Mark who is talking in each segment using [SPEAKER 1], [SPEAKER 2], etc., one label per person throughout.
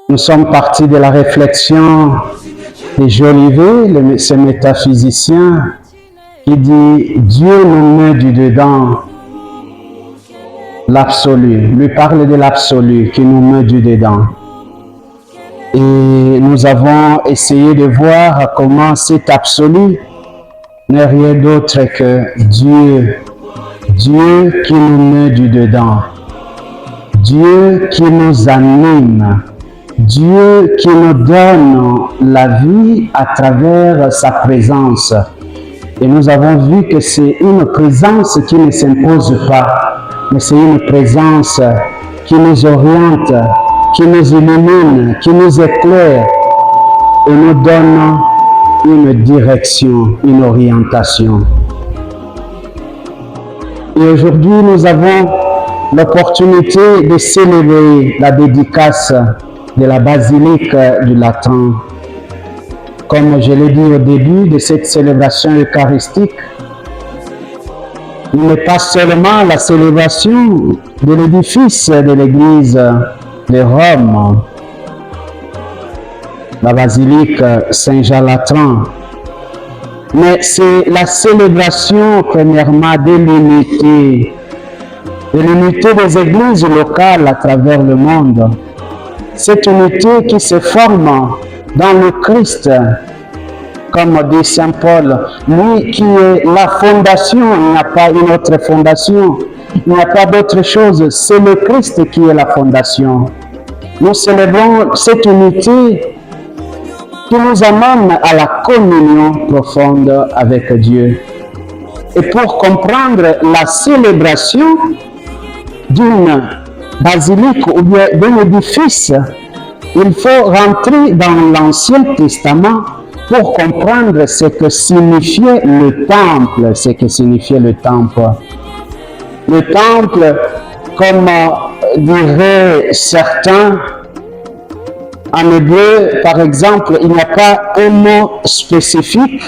[SPEAKER 1] Nous sommes partis de la réflexion de Jolivet, ce métaphysicien, qui dit « Dieu nous met du dedans l'absolu ». Lui parle de l'absolu qui nous met du dedans. Et nous avons essayé de voir comment cet absolu n'est rien d'autre que Dieu. Dieu qui nous met du dedans. Dieu qui nous anime. Dieu qui nous donne la vie à travers sa présence. Et nous avons vu que c'est une présence qui ne s'impose pas, mais c'est une présence qui nous oriente, qui nous illumine, qui nous éclaire et nous donne une direction, une orientation. Et aujourd'hui, nous avons l'opportunité de célébrer la dédicace de la basilique du Latran. Comme je l'ai dit au début de cette célébration eucharistique, il n'est pas seulement la célébration de l'édifice de l'église de Rome, la basilique Saint-Jean-Latran, mais c'est la célébration premièrement de l'unité des églises locales à travers le monde. Cette unité qui se forme dans le Christ, comme dit Saint Paul, lui qui est la fondation, il n'y a pas une autre fondation, il n'y a pas d'autre chose, c'est le Christ qui est la fondation. Nous célébrons cette unité qui nous amène à la communion profonde avec Dieu. Et pour comprendre la célébration d'une basilique ou bien d'un édifice, il faut rentrer dans l'Ancien Testament pour comprendre ce que signifiait le temple. Le temple, comme diraient certains, en hébreu, par exemple, il n'y a pas un mot spécifique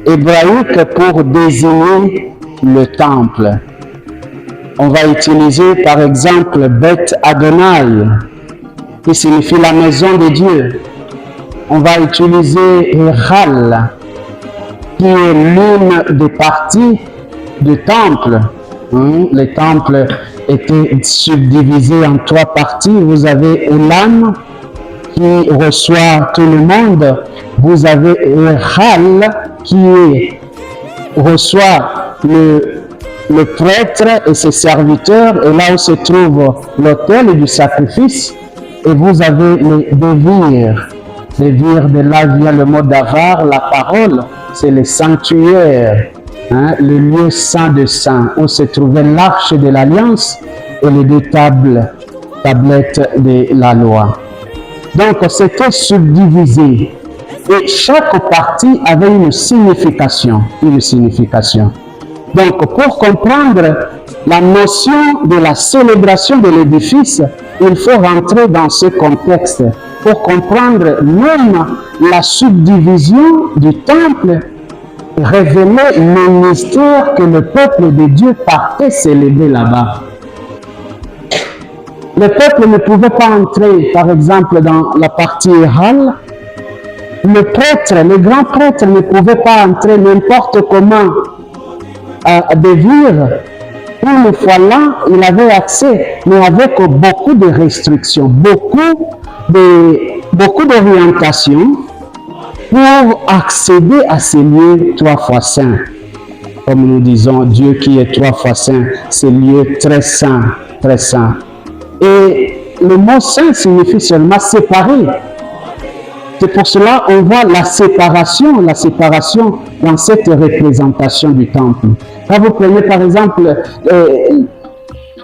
[SPEAKER 1] hébraïque pour désigner le temple. On va utiliser par exemple Beth Adonai, qui signifie la maison de Dieu. On va utiliser Hal, qui est l'une des parties du temple. Le temple était subdivisé en 3 parties. Vous avez Elam, qui reçoit tout le monde. Vous avez Hal, qui reçoit le prêtre et ses serviteurs, et là où se trouve l'autel du sacrifice, et vous avez les vires. Les vires, de là vient le mot d'avar, la parole, c'est le sanctuaire, le lieu saint de saints, où se trouvait l'arche de l'alliance et les 2 tablettes de la loi. Donc c'était subdivisé, et chaque partie avait une signification. Donc, pour comprendre la notion de la célébration de l'édifice, il faut rentrer dans ce contexte. Pour comprendre même la subdivision du temple, révélait le mystère que le peuple de Dieu partait célébrer là-bas. Le peuple ne pouvait pas entrer, par exemple, dans la partie hall. Le grand prêtre ne pouvait pas entrer n'importe comment de vivre. Une fois là, il avait accès, mais avec beaucoup de restrictions, beaucoup d'orientations pour accéder à ces lieux 3 fois saints. Comme nous disons, Dieu qui est 3 fois saint, ces lieux très saints, très saints. Et le mot saint signifie seulement séparé. C'est pour cela qu'on voit la séparation dans cette représentation du temple. Quand vous prenez par exemple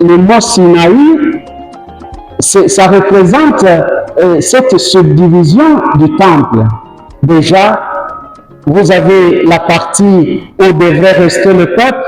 [SPEAKER 1] le mot Sinaï, ça représente cette subdivision du temple. Déjà, vous avez la partie où devrait rester le peuple,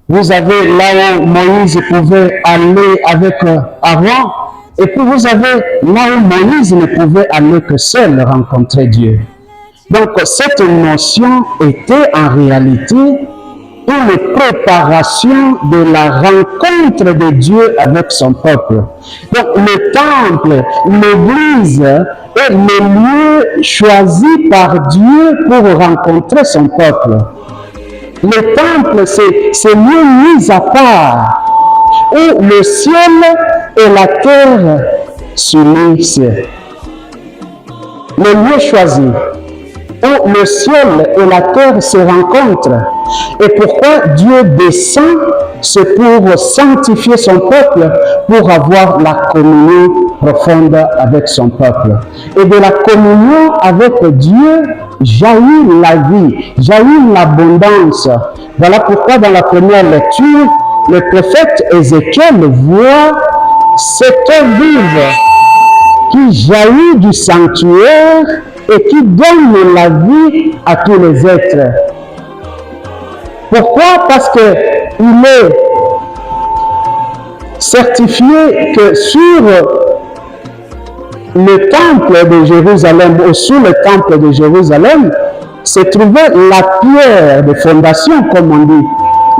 [SPEAKER 1] vous avez là où Moïse pouvait aller avec Aaron, et puis vous avez là où Moïse ne pouvait aller que seul rencontrer Dieu. Donc cette notion était en réalité une préparation de la rencontre de Dieu avec son peuple. Donc le temple, l'église est le lieu choisi par Dieu pour rencontrer son peuple. Le temple, c'est lieu mis à part, où le ciel et la terre s'unissent. Le lieu choisi, où le ciel et la terre se rencontrent. Et pourquoi Dieu descend, c'est pour sanctifier son peuple, pour avoir la communion profonde avec son peuple. Et de la communion avec Dieu jaillit la vie, jaillit l'abondance. Voilà pourquoi dans la première lecture, le prophète Ézéchiel voit cette eau vive qui jaillit du sanctuaire et qui donne la vie à tous les êtres. Pourquoi? Parce qu'il est certifié que sur le temple de Jérusalem, ou sous le temple de Jérusalem, se trouvait la pierre de fondation, comme on dit.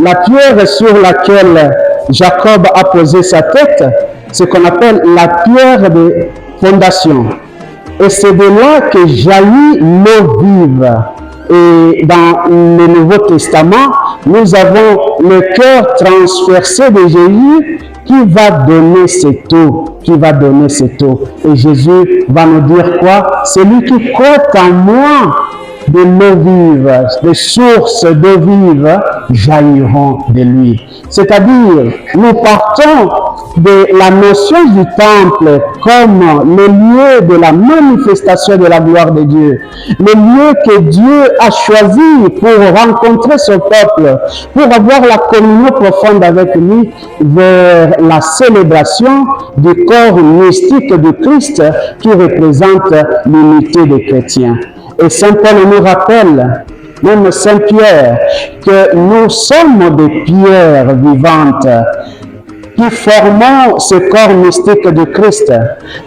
[SPEAKER 1] La pierre sur laquelle Jacob a posé sa tête, ce qu'on appelle la pierre de fondation. Et c'est de là que jaillit l'eau vive. Et dans le Nouveau Testament, nous avons le cœur transversé de Jésus qui va donner cette eau, Et Jésus va nous dire quoi? Celui qui croit en moi, de l'eau vive, des sources d'eau vive jailliront de lui. C'est-à-dire, nous partons de la notion du temple comme le lieu de la manifestation de la gloire de Dieu, le lieu que Dieu a choisi pour rencontrer son peuple, pour avoir la communion profonde avec lui vers la célébration du corps mystique du Christ qui représente l'unité des chrétiens. Et Saint Paul nous rappelle, même Saint Pierre, que nous sommes des pierres vivantes qui formons ce corps mystique de Christ.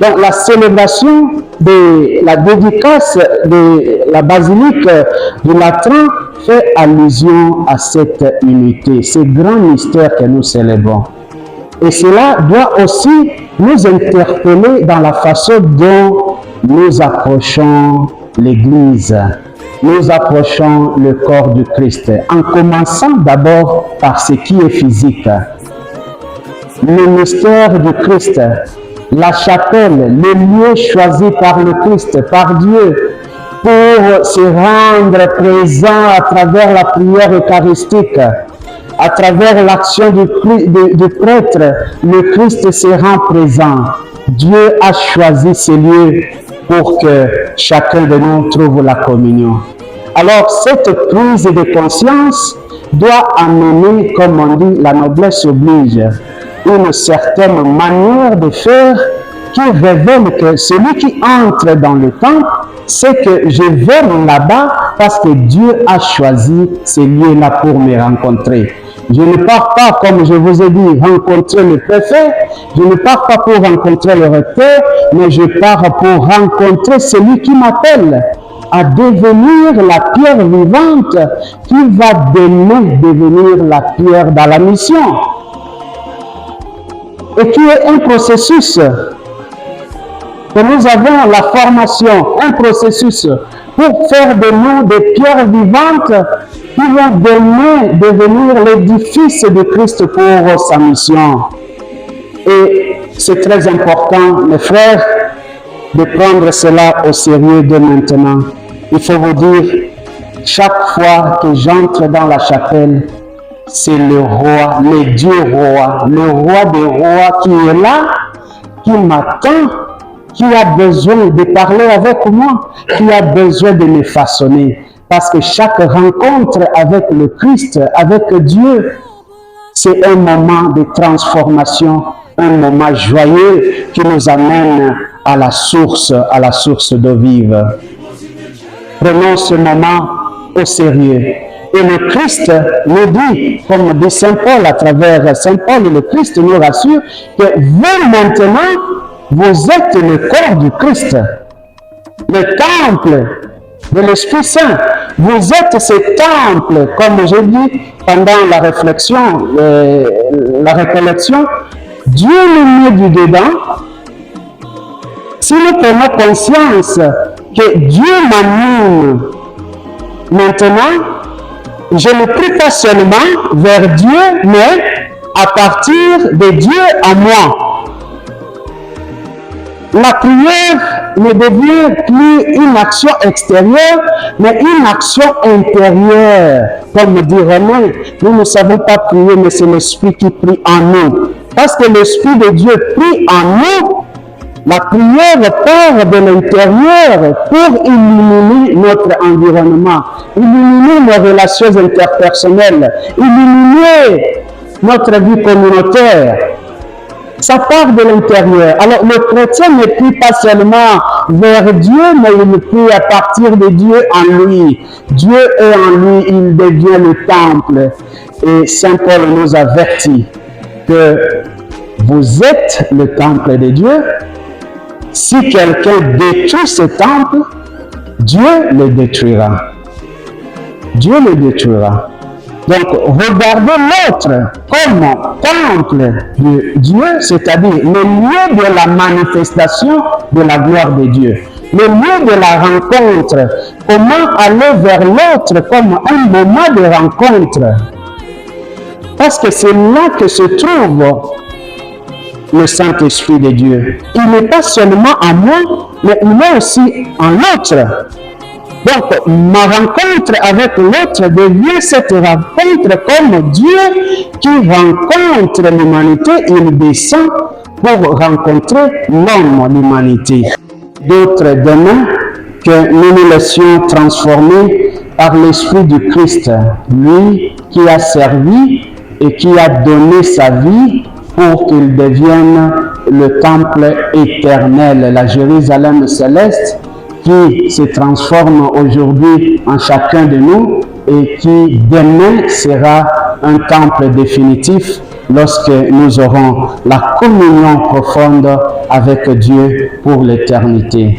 [SPEAKER 1] Donc la célébration de la dédicace de la basilique du Latran fait allusion à cette unité, ce grand mystère que nous célébrons. Et cela doit aussi nous interpeller dans la façon dont nous approchons l'Église, nous approchons le corps du Christ, en commençant d'abord par ce qui est physique. Le mystère du Christ, la chapelle, le lieu choisi par le Christ, par Dieu, pour se rendre présent à travers la prière eucharistique, à travers l'action du prêtre, le Christ se rend présent. Dieu a choisi ce lieu pour que chacun de nous trouve la communion. Alors, cette prise de conscience doit amener, comme on dit, la noblesse oblige, une certaine manière de faire qui révèle que celui qui entre dans le temple, c'est que je vais là-bas parce que Dieu a choisi ces lieux-là pour me rencontrer. Je ne pars pas, comme je vous ai dit, rencontrer le préfet, je ne pars pas pour rencontrer le recteur, mais je pars pour rencontrer celui qui m'appelle à devenir la pierre vivante qui va demain devenir la pierre dans la mission. Et qui est un processus que nous avons la formation, un processus pour faire de nous des pierres vivantes qui vont demain devenir l'édifice de Christ pour sa mission. Et c'est très important, mes frères, de prendre cela au sérieux dès maintenant. Il faut vous dire, chaque fois que j'entre dans la chapelle, c'est le roi, le Dieu roi, le roi des rois qui est là, qui m'attend, qui a besoin de parler avec moi, qui a besoin de me façonner. Parce que chaque rencontre avec le Christ, avec Dieu, c'est un moment de transformation, un moment joyeux qui nous amène à la source d'eau vive. Prenons ce moment au sérieux. Et le Christ nous dit, comme dit Saint Paul à travers Saint Paul, le Christ nous rassure que vous maintenant, vous êtes le corps du Christ. Le temple de l'Esprit Saint. Vous êtes ce temple, comme j'ai dit pendant la réflexion, la récollection. Dieu nous met du dedans. Si nous prenons conscience que Dieu m'amène maintenant, je ne prie pas seulement vers Dieu, mais à partir de Dieu en moi. La prière ne devient plus une action extérieure, mais une action intérieure. Comme dit René, nous ne savons pas prier, mais c'est l'Esprit qui prie en nous. Parce que l'Esprit de Dieu prie en nous, la prière part de l'intérieur pour illuminer notre environnement, illuminer nos relations interpersonnelles, illuminer notre vie communautaire. Ça part de l'intérieur. Alors le chrétien ne prie pas seulement vers Dieu, mais il prie à partir de Dieu en lui. Dieu est en lui, il devient le temple. Et Saint Paul nous avertit que vous êtes le temple de Dieu. Si quelqu'un détruit ce temple, Dieu le détruira. Dieu le détruira. Donc, regardez l'autre comme temple de Dieu, c'est-à-dire le lieu de la manifestation de la gloire de Dieu, le lieu de la rencontre. Comment aller vers l'autre comme un moment de rencontre? Parce que c'est là que se trouve le Saint-Esprit de Dieu. Il n'est pas seulement en moi, mais il est aussi en l'autre. Donc, ma rencontre avec l'autre devient cette rencontre comme Dieu qui rencontre l'humanité, il descend pour rencontrer l'homme, l'humanité. D'autres demain que nous nous laissions transformer par l'Esprit du Christ, lui qui a servi et qui a donné sa vie pour qu'il devienne le temple éternel, la Jérusalem céleste, qui se transforme aujourd'hui en chacun de nous et qui demain sera un temple définitif lorsque nous aurons la communion profonde avec Dieu pour l'éternité.